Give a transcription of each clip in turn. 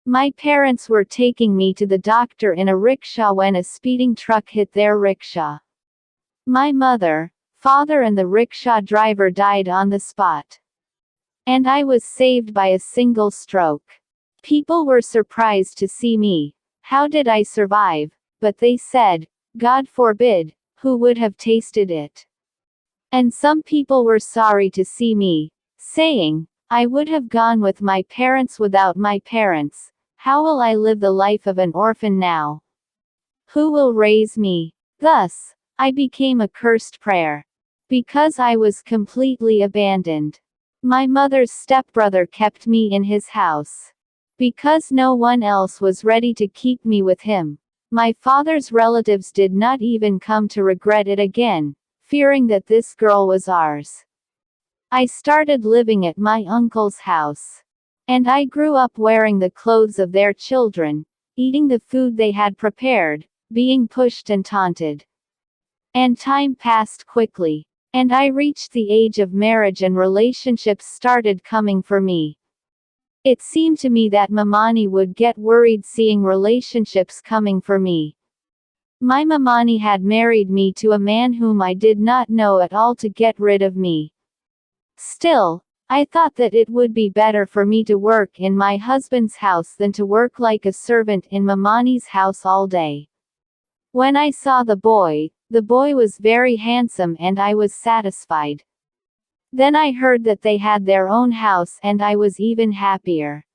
My parents were taking me to the doctor in a rickshaw when a speeding truck hit their rickshaw. My mother, father and the rickshaw driver died on the spot. And I was saved by a single stroke. People were surprised to see me. How did I survive? But they said, God forbid, who would have tasted it? And some people were sorry to see me, saying, I would have gone with my parents without my parents. How will I live the life of an orphan now? Who will raise me? Thus, I became a cursed prayer. Because I was completely abandoned. My mother's stepbrother kept me in his house. Because no one else was ready to keep me with him. My father's relatives did not even come to regret it again, fearing that this girl was ours. I started living at my uncle's house. And I grew up wearing the clothes of their children, eating the food they had prepared, being pushed and taunted. And time passed quickly. And I reached the age of marriage and relationships started coming for me. It seemed to me that Mamani would get worried seeing relationships coming for me. My Mamani had married me to a man whom I did not know at all to get rid of me. Still, I thought that it would be better for me to work in my husband's house than to work like a servant in Mamani's house all day. When I saw the boy was very handsome and I was satisfied. Then I heard that they had their own house and I was even happier.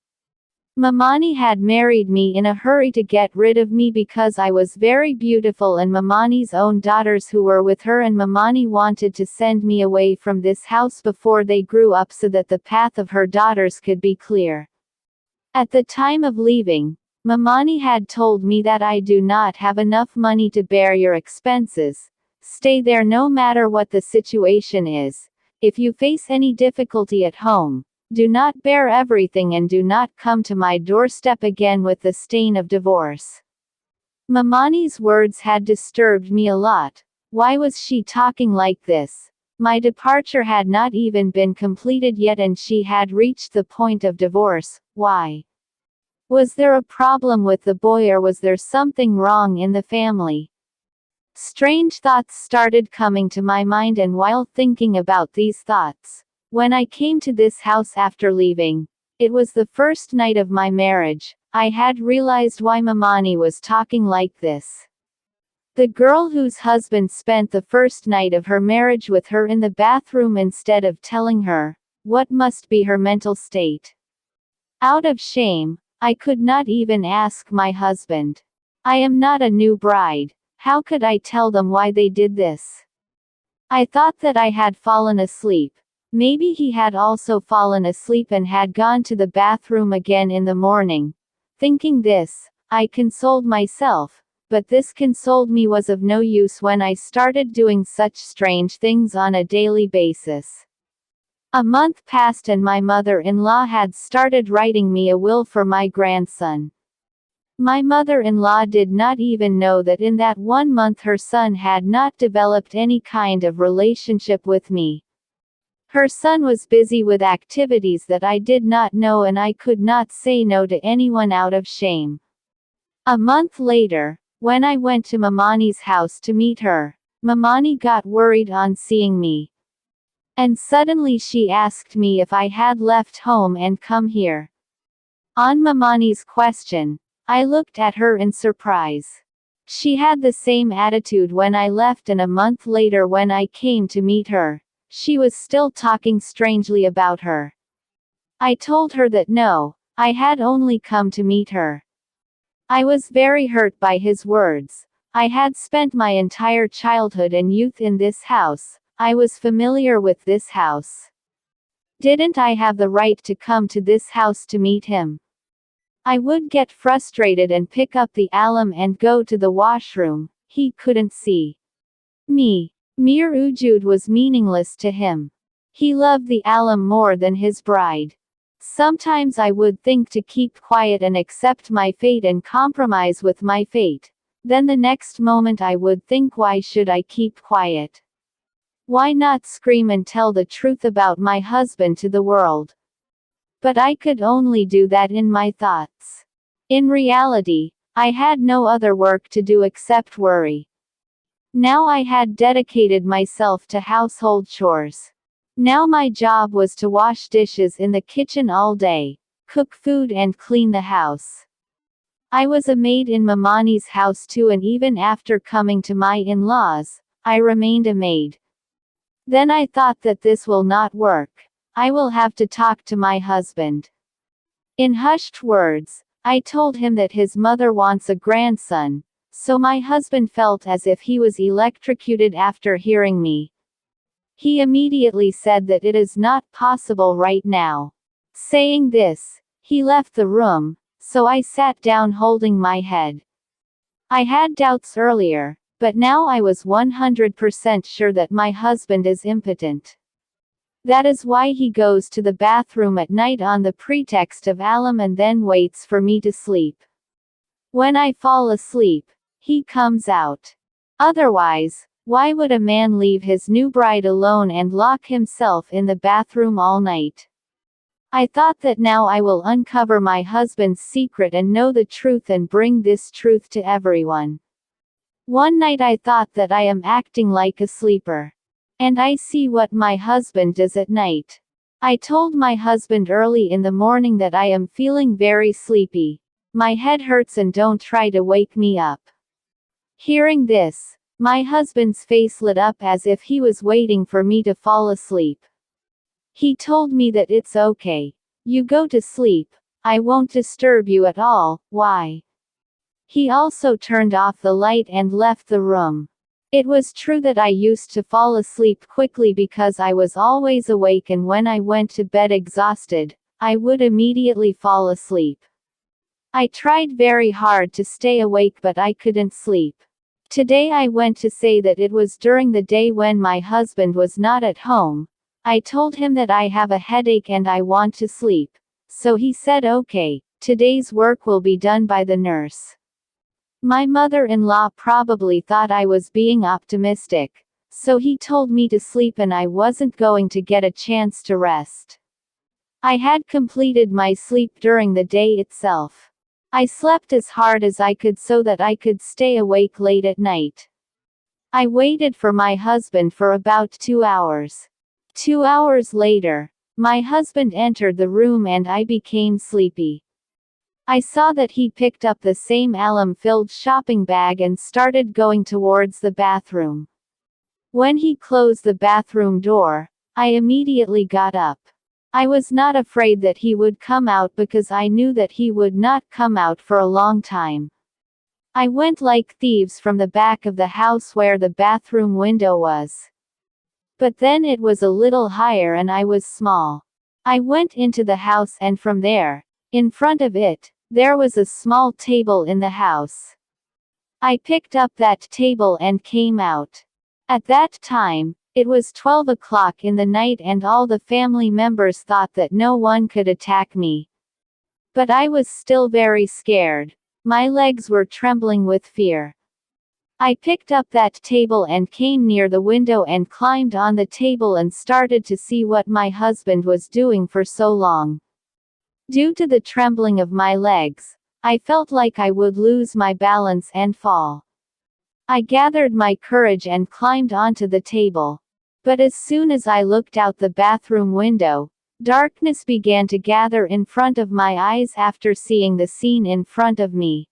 Mamani had married me in a hurry to get rid of me because I was very beautiful and Mamani's own daughters who were with her and Mamani wanted to send me away from this house before they grew up so that the path of her daughters could be clear. At the time of leaving, Mamani had told me that I do not have enough money to bear your expenses. Stay there no matter what the situation is. If you face any difficulty at home, do not bear everything and do not come to my doorstep again with the stain of divorce. Mamani's words had disturbed me a lot. Why was she talking like this? My departure had not even been completed yet and she had reached the point of divorce. Why? Was there a problem with the boy or was there something wrong in the family? Strange thoughts started coming to my mind and while thinking about these thoughts, when I came to this house after leaving, it was the first night of my marriage, I had realized why Mamani was talking like this. The girl whose husband spent the first night of her marriage with her in the bathroom instead of telling her, what must be her mental state? Out of shame, I could not even ask my husband. I am not a new bride. How could I tell them why they did this? I thought that I had fallen asleep. Maybe he had also fallen asleep and had gone to the bathroom again in the morning. Thinking this, I consoled myself, but this consoled me was of no use when I started doing such strange things on a daily basis. A month passed and my mother-in-law had started writing me a will for my grandson. My mother-in-law did not even know that in that 1 month her son had not developed any kind of relationship with me. Her son was busy with activities that I did not know and I could not say no to anyone out of shame. A month later, when I went to Mamani's house to meet her, Mamani got worried on seeing me. And suddenly she asked me if I had left home and come here. On Mamani's question, I looked at her in surprise. She had the same attitude when I left and a month later when I came to meet her, she was still talking strangely about her. I told her that no, I had only come to meet her. I was very hurt by his words. I had spent my entire childhood and youth in this house. I was familiar with this house. Didn't I have the right to come to this house to meet him? I would get frustrated and pick up the alarm and go to the washroom. He couldn't see me. Mere wujud was meaningless to him. He loved the alarm more than his bride. Sometimes I would think to keep quiet and accept my fate and compromise with my fate. Then the next moment I would think, why should I keep quiet? Why not scream and tell the truth about my husband to the world? But I could only do that in my thoughts. In reality, I had no other work to do except worry. Now I had dedicated myself to household chores. Now my job was to wash dishes in the kitchen all day, cook food and clean the house. I was a maid in Mamani's house too, and even after coming to my in-laws, I remained a maid. Then I thought that this will not work. I will have to talk to my husband. In hushed words, I told him that his mother wants a grandson, so my husband felt as if he was electrocuted after hearing me. He immediately said that it is not possible right now. Saying this, he left the room, so I sat down holding my head. I had doubts earlier, but now I was 100% sure that my husband is impotent. That is why he goes to the bathroom at night on the pretext of alum and then waits for me to sleep. When I fall asleep, he comes out. Otherwise, why would a man leave his new bride alone and lock himself in the bathroom all night? I thought that now I will uncover my husband's secret and know the truth and bring this truth to everyone. One night I thought that I am acting like a sleeper. And I see what my husband does at night. I told my husband early in the morning that I am feeling very sleepy. My head hurts and don't try to wake me up. Hearing this, my husband's face lit up as if he was waiting for me to fall asleep. He told me that it's okay. You go to sleep. I won't disturb you at all. Why? He also turned off the light and left the room. It was true that I used to fall asleep quickly because I was always awake, and when I went to bed exhausted, I would immediately fall asleep. I tried very hard to stay awake but I couldn't sleep. Today I went to say that it was during the day when my husband was not at home. I told him that I have a headache and I want to sleep. So he said okay, today's work will be done by the nurse. My mother-in-law probably thought I was being optimistic, so he told me to sleep and I wasn't going to get a chance to rest. I had completed my sleep during the day itself. I slept as hard as I could so that I could stay awake late at night. I waited for my husband for about 2 hours. 2 hours later, my husband entered the room and I became sleepy. I saw that he picked up the same alum-filled shopping bag and started going towards the bathroom. When he closed the bathroom door, I immediately got up. I was not afraid that he would come out because I knew that he would not come out for a long time. I went like thieves from the back of the house where the bathroom window was. But then it was a little higher and I was small. I went into the house and from there, in front of it, there was a small table in the house. I picked up that table and came out. At that time, it was 12 o'clock in the night and all the family members thought that no one could attack me. But I was still very scared. My legs were trembling with fear. I picked up that table and came near the window and climbed on the table and started to see what my husband was doing for so long. Due to the trembling of my legs, I felt like I would lose my balance and fall. I gathered my courage and climbed onto the table. But as soon as I looked out the bathroom window, darkness began to gather in front of my eyes after seeing the scene in front of me.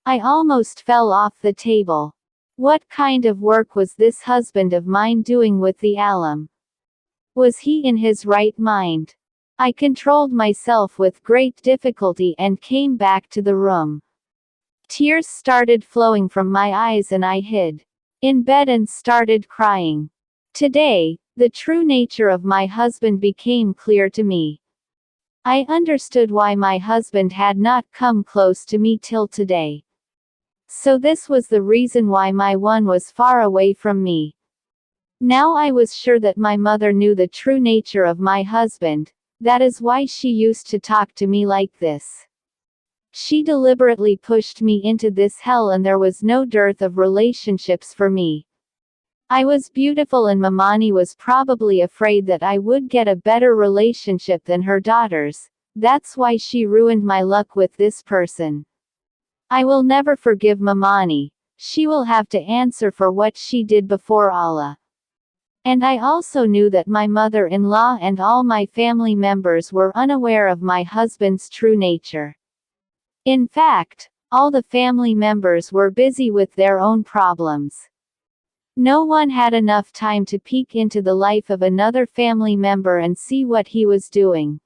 I almost fell off the table. What kind of work was this husband of mine doing with the alum? Was he in his right mind? I controlled myself with great difficulty and came back to the room. Tears started flowing from my eyes and I hid in bed and started crying. Today, the true nature of my husband became clear to me. I understood why my husband had not come close to me till today. So this was the reason why my one was far away from me. Now I was sure that my mother knew the true nature of my husband. That is why she used to talk to me like this. She deliberately pushed me into this hell and there was no dearth of relationships for me. I was beautiful and Mamani was probably afraid that I would get a better relationship than her daughters, That's why she ruined my luck with this person. I will never forgive Mamani. She will have to answer for what she did before Allah. And I also knew that my mother-in-law and all my family members were unaware of my husband's true nature. In fact, all the family members were busy with their own problems. No one had enough time to peek into the life of another family member and see what he was doing.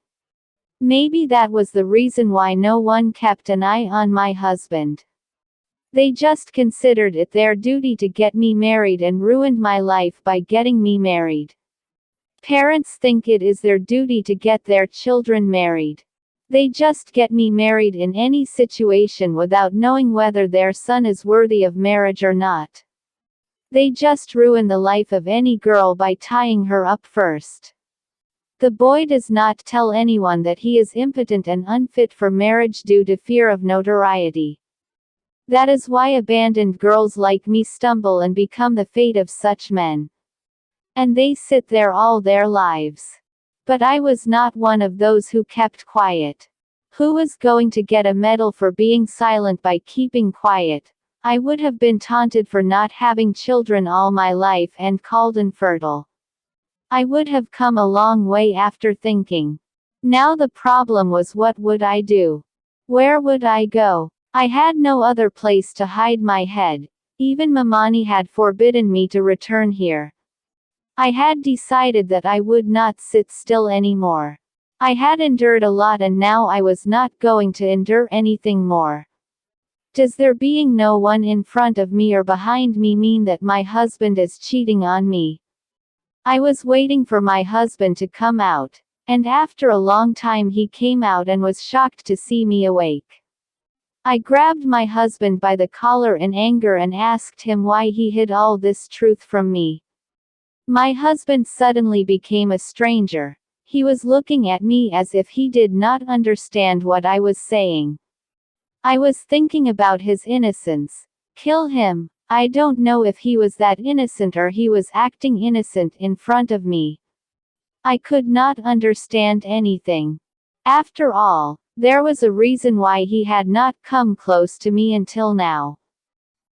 Maybe that was the reason why no one kept an eye on my husband. They just considered it their duty to get me married and ruined my life by getting me married. Parents think it is their duty to get their children married. They just get me married in any situation without knowing whether their son is worthy of marriage or not. They just ruin the life of any girl by tying her up first. The boy does not tell anyone that he is impotent and unfit for marriage due to fear of notoriety. That is why abandoned girls like me stumble and become the fate of such men. And they sit there all their lives. But I was not one of those who kept quiet. Who was going to get a medal for being silent by keeping quiet? I would have been taunted for not having children all my life and called infertile. I would have come a long way after thinking. Now the problem was, what would I do? Where would I go? I had no other place to hide my head. Even Mamani had forbidden me to return here. I had decided that I would not sit still anymore. I had endured a lot and now I was not going to endure anything more. Does there being no one in front of me or behind me mean that my husband is cheating on me? I was waiting for my husband to come out, and after a long time he came out and was shocked to see me awake. I grabbed my husband by the collar in anger and asked him why he hid all this truth from me. My husband suddenly became a stranger. He was looking at me as if he did not understand what I was saying. I was thinking about his innocence. Kill him. I don't know if he was that innocent or he was acting innocent in front of me. I could not understand anything. After all, there was a reason why he had not come close to me until now.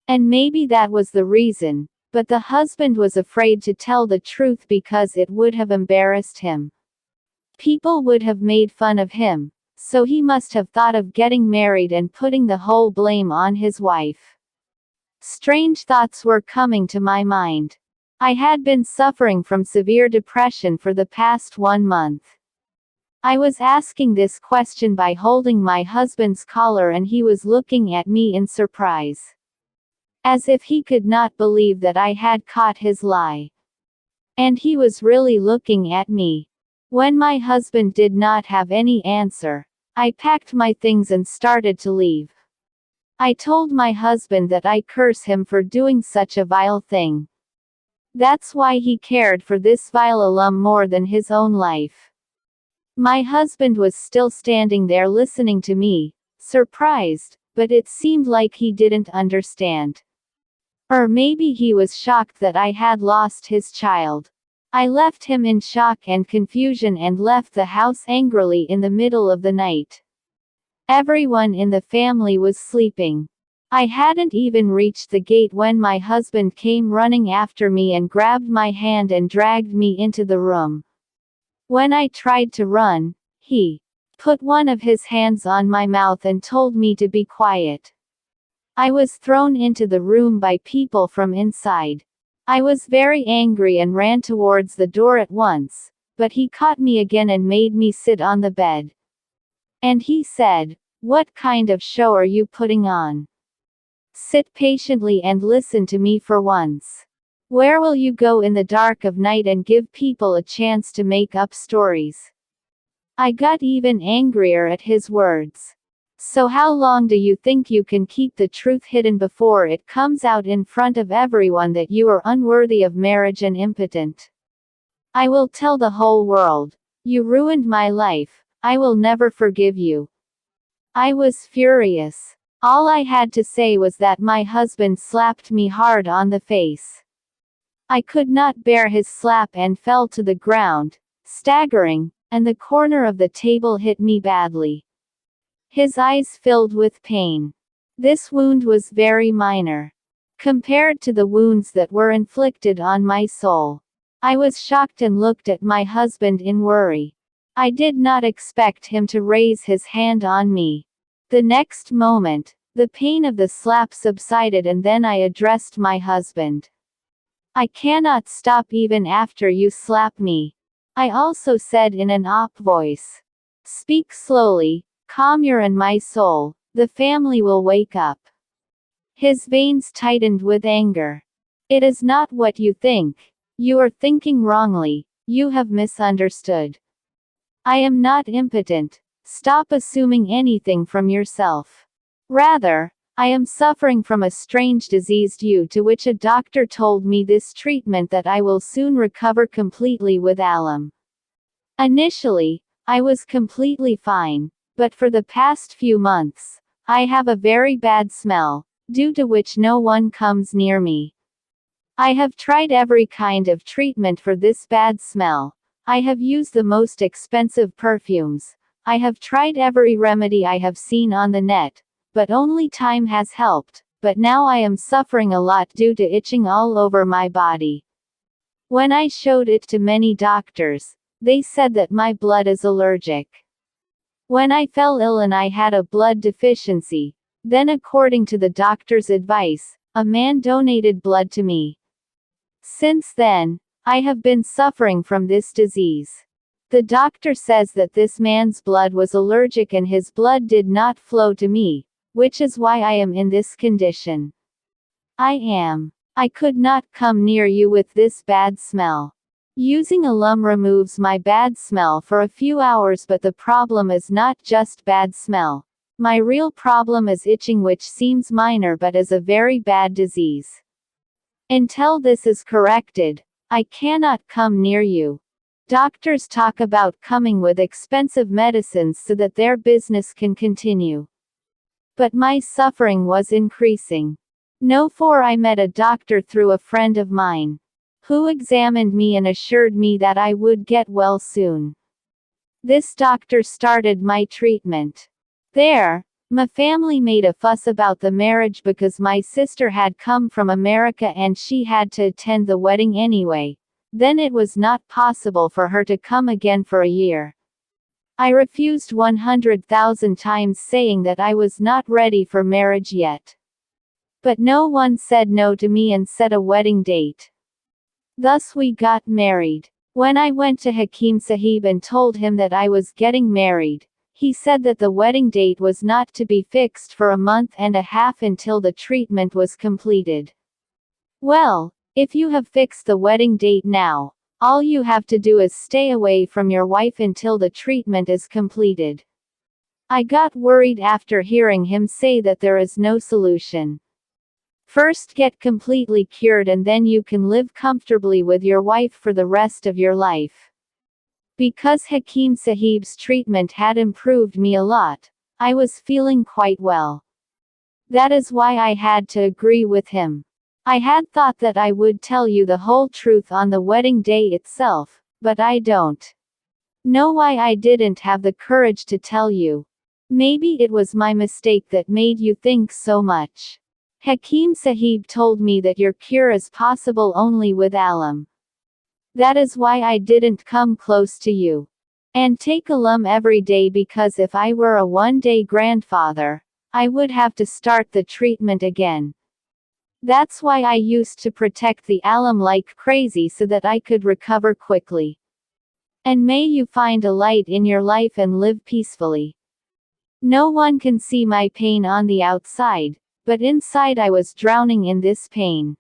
And maybe that was the reason. But the husband was afraid to tell the truth because it would have embarrassed him. People would have made fun of him, so he must have thought of getting married and putting the whole blame on his wife. Strange thoughts were coming to my mind. I had been suffering from severe depression for the past 1 month. I was asking this question by holding my husband's collar and he was looking at me in surprise. As if he could not believe that I had caught his lie. And he was really looking at me. When my husband did not have any answer, I packed my things and started to leave. I told my husband that I curse him for doing such a vile thing. That's why he cared for this vile alum more than his own life. My husband was still standing there listening to me, surprised, but it seemed like he didn't understand. Or maybe he was shocked that I had lost his child. I left him in shock and confusion and left the house angrily in the middle of the night. Everyone in the family was sleeping. I hadn't even reached the gate when my husband came running after me and grabbed my hand and dragged me into the room. When I tried to run, he put one of his hands on my mouth and told me to be quiet. I was thrown into the room by people from inside. I was very angry and ran towards the door at once, but he caught me again and made me sit on the bed. And he said, "What kind of show are you putting on? Sit patiently and listen to me for once. Where will you go in the dark of night and give people a chance to make up stories?" I got even angrier at his words. So how long do you think you can keep the truth hidden before it comes out in front of everyone that you are unworthy of marriage and impotent? I will tell the whole world. You ruined my life. I will never forgive you. I was furious. All I had to say was that my husband slapped me hard on the face. I could not bear his slap and fell to the ground, staggering, and the corner of the table hit me badly. His eyes filled with pain. This wound was very minor compared to the wounds that were inflicted on my soul. I was shocked and looked at my husband in worry. I did not expect him to raise his hand on me. The next moment, the pain of the slap subsided and then I addressed my husband. I cannot stop even after you slap me. I also said in an up voice. Speak slowly, calm your and my soul, the family will wake up. His veins tightened with anger. It is not what you think. You are thinking wrongly, you have misunderstood. I am not impotent. Stop assuming anything from yourself. Rather, I am suffering from a strange disease due to which a doctor told me this treatment that I will soon recover completely with alum. Initially, I was completely fine, but for the past few months, I have a very bad smell, due to which no one comes near me. I have tried every kind of treatment for this bad smell. I have used the most expensive perfumes. I have tried every remedy I have seen on the net, but only time has helped. But now I am suffering a lot due to itching all over my body. When I showed it to many doctors, they said that my blood is allergic. When I fell ill and I had a blood deficiency, then according to the doctor's advice, a man donated blood to me. Since then, I have been suffering from this disease. The doctor says that this man's blood was allergic and his blood did not flow to me, which is why I am in this condition. I could not come near you with this bad smell. Using alum removes my bad smell for a few hours, but the problem is not just bad smell. My real problem is itching, which seems minor but is a very bad disease. Until this is corrected, I cannot come near you. Doctors talk about coming with expensive medicines so that their business can continue. But my suffering was increasing. For I met a doctor through a friend of mine, who examined me and assured me that I would get well soon. This doctor started my treatment. My family made a fuss about the marriage because my sister had come from America and she had to attend the wedding anyway. Then it was not possible for her to come again for a year. I refused 100,000 times, saying that I was not ready for marriage yet. But no one said no to me and set a wedding date. Thus we got married. When I went to Hakim Sahib and told him that I was getting married, he said that the wedding date was not to be fixed for a month and a half until the treatment was completed. Well, if you have fixed the wedding date now, all you have to do is stay away from your wife until the treatment is completed. I got worried after hearing him say that there is no solution. First get completely cured and then you can live comfortably with your wife for the rest of your life. Because Hakim Sahib's treatment had improved me a lot, I was feeling quite well. That is why I had to agree with him. I had thought that I would tell you the whole truth on the wedding day itself, but I don't know why I didn't have the courage to tell you. Maybe it was my mistake that made you think so much. Hakim Sahib told me that your cure is possible only with alum. That is why I didn't come close to you and take alum every day, because if I were a one-day grandfather, I would have to start the treatment again. That's why I used to protect the alum like crazy so that I could recover quickly. And may you find a light in your life and live peacefully. No one can see my pain on the outside, but inside I was drowning in this pain.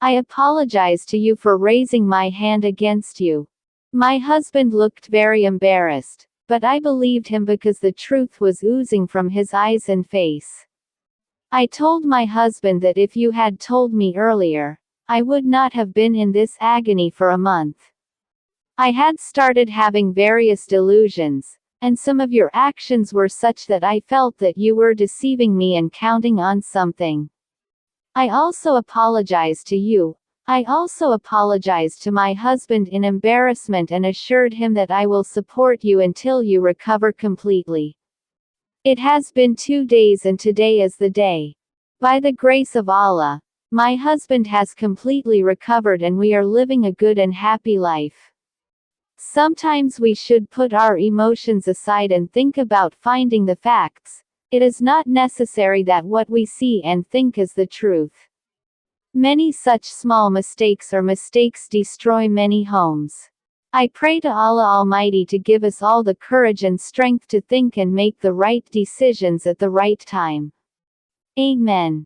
I apologize to you for raising my hand against you. My husband looked very embarrassed, but I believed him because the truth was oozing from his eyes and face. I told my husband that if you had told me earlier, I would not have been in this agony for a month. I had started having various delusions, and some of your actions were such that I felt that you were deceiving me and counting on something. I also apologize to you. I also apologized to my husband in embarrassment and assured him that I will support you until you recover completely. It has been 2 days and today is the day. By the grace of Allah, my husband has completely recovered and we are living a good and happy life. Sometimes we should put our emotions aside and think about finding the facts. It is not necessary that what we see and think is the truth. Many such small mistakes or mistakes destroy many homes. I pray to Allah Almighty to give us all the courage and strength to think and make the right decisions at the right time. Amen.